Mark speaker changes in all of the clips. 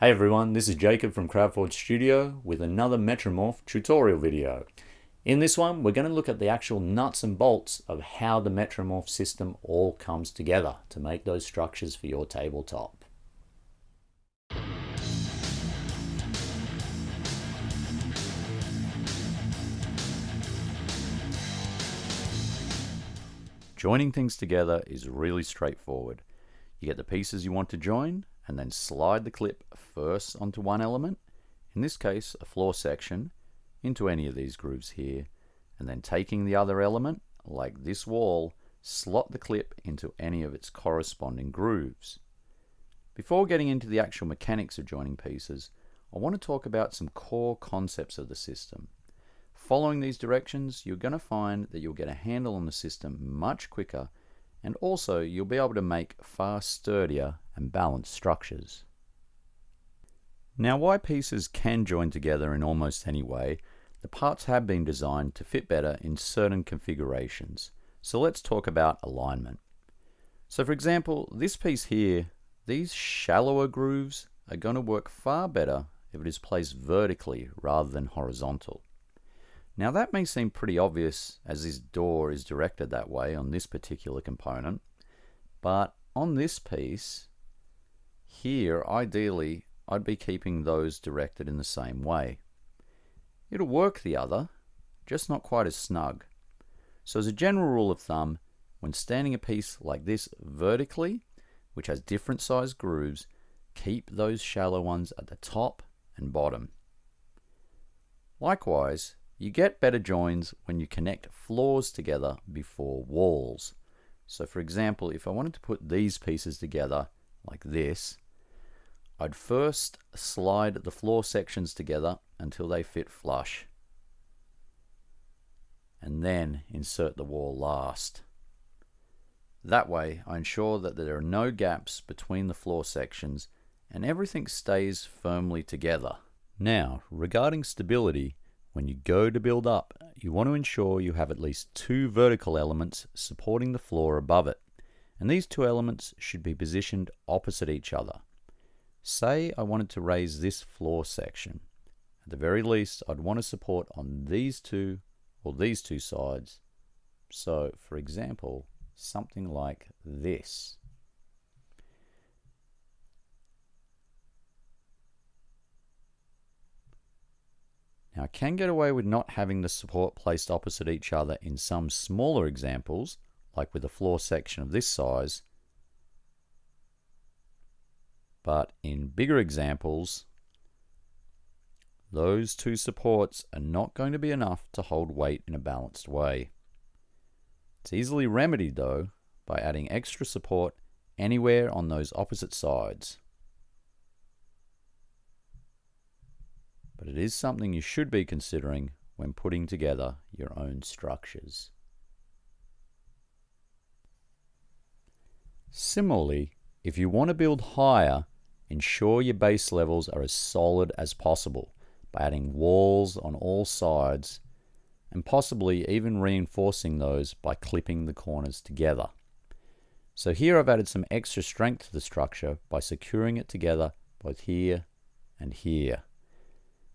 Speaker 1: Hey everyone, this is Jacob from CrowdForge Studio with another Metro Morph tutorial video. In this one, we're going to look at the actual nuts and bolts of how the Metro Morph system all comes together to make those structures for your tabletop. Joining things together is really straightforward. You get the pieces you want to join and then slide the clip first onto one element, in this case a floor section, into any of these grooves here, and then taking the other element, like this wall, slot the clip into any of its corresponding grooves. Before getting into the actual mechanics of joining pieces, I want to talk about some core concepts of the system. Following these directions, you're going to find that you'll get a handle on the system much quicker, and also you'll be able to make far sturdier and balanced structures. Now, why pieces can join together in almost any way, the parts have been designed to fit better in certain configurations. So let's talk about alignment. So for example, this piece here, these shallower grooves are going to work far better if it is placed vertically rather than horizontal. Now that may seem pretty obvious as this door is directed that way on this particular component, but on this piece here, ideally I'd be keeping those directed in the same way. It'll work the other, just not quite as snug. So as a general rule of thumb, when standing a piece like this vertically, which has different sized grooves, keep those shallow ones at the top and bottom. Likewise, you get better joins when you connect floors together before walls. So for example, if I wanted to put these pieces together like this, I'd first slide the floor sections together until they fit flush, and then insert the wall last. That way I ensure that there are no gaps between the floor sections and everything stays firmly together. Now, regarding stability, when you go to build up, you want to ensure you have at least two vertical elements supporting the floor above it, and these two elements should be positioned opposite each other. Say I wanted to raise this floor section. At the very least, I'd want to support on these two or these two sides. So, for example, something like this. Now, I can get away with not having the support placed opposite each other in some smaller examples, like with a floor section of this size. But in bigger examples, those two supports are not going to be enough to hold weight in a balanced way. It's easily remedied though by adding extra support anywhere on those opposite sides. But it is something you should be considering when putting together your own structures. Similarly, if you want to build higher, ensure your base levels are as solid as possible by adding walls on all sides and possibly even reinforcing those by clipping the corners together. So here I've added some extra strength to the structure by securing it together both here and here.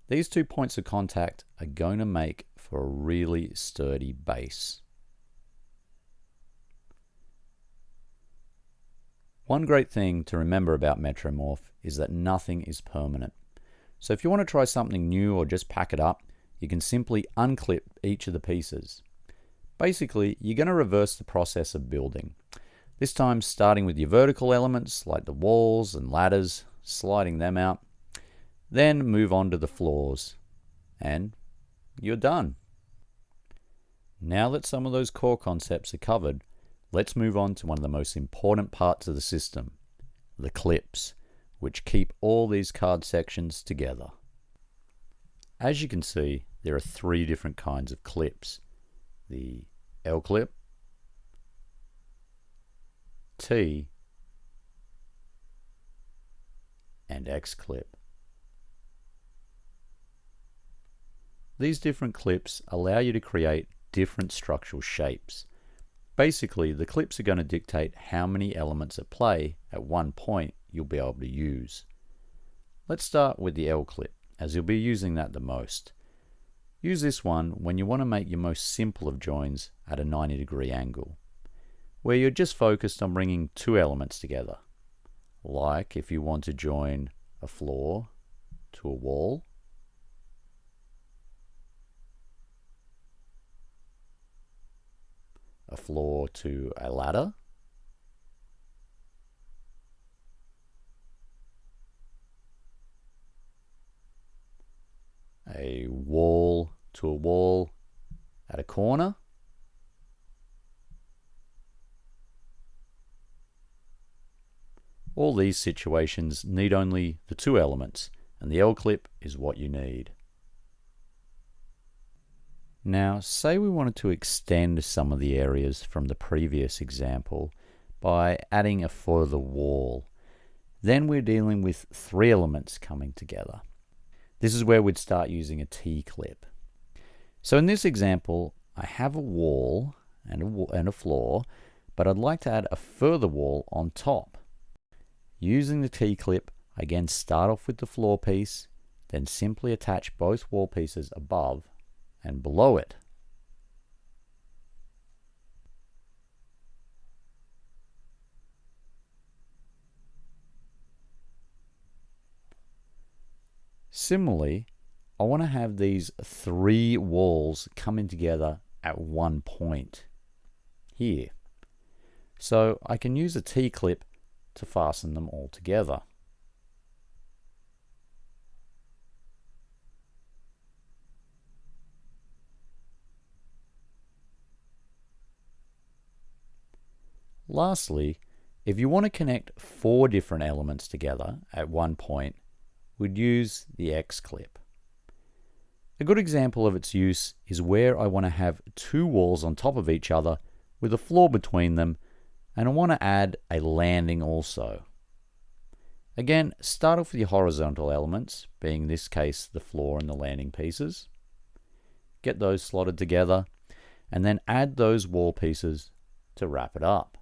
Speaker 1: These 2 points of contact are going to make for a really sturdy base. One great thing to remember about Metro Morph is that nothing is permanent. So if you want to try something new or just pack it up, you can simply unclip each of the pieces. Basically, you're going to reverse the process of building. This time starting with your vertical elements like the walls and ladders, sliding them out. Then move on to the floors, and you're done. Now that some of those core concepts are covered, let's move on to one of the most important parts of the system, the clips, which keep all these card sections together. As you can see, there are 3 different kinds of clips: the L clip, T, and X clip. These different clips allow you to create different structural shapes. Basically, the clips are going to dictate how many elements at play at one point you'll be able to use. Let's start with the L clip, as you'll be using that the most. Use this one when you want to make your most simple of joins at a 90-degree angle, where you're just focused on bringing two elements together, like if you want to join a floor to a wall, a floor to a ladder, a wall to a wall at a corner, all these situations need only the two elements, and the L clip is what you need. Now, say we wanted to extend some of the areas from the previous example by adding a further wall. Then we're dealing with three elements coming together. This is where we'd start using a T-clip. So in this example, I have a wall and a floor, but I'd like to add a further wall on top. Using the T-clip, I again start off with the floor piece, then simply attach both wall pieces above and below it. Similarly, I want to have these three walls coming together at one point here. So I can use a T-clip to fasten them all together. Lastly, if you want to connect four different elements together at one point, we'd use the X-clip. A good example of its use is where I want to have two walls on top of each other with a floor between them, and I want to add a landing also. Again, start off with your horizontal elements, being in this case the floor and the landing pieces. Get those slotted together, and then add those wall pieces to wrap it up.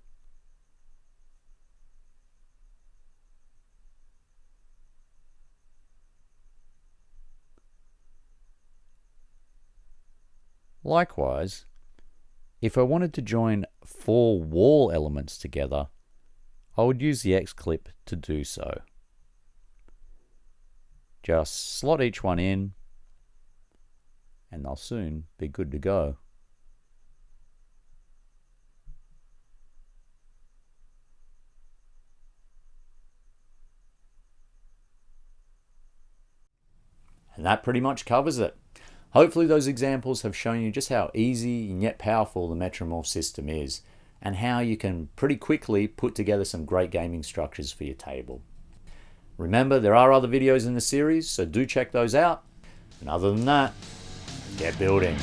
Speaker 1: Likewise, if I wanted to join four wall elements together, I would use the X-clip to do so. Just slot each one in, and they'll soon be good to go. And that pretty much covers it. Hopefully those examples have shown you just how easy and yet powerful the Metro Morph system is, and how you can pretty quickly put together some great gaming structures for your table. Remember, there are other videos in the series, so do check those out. And other than that, get building.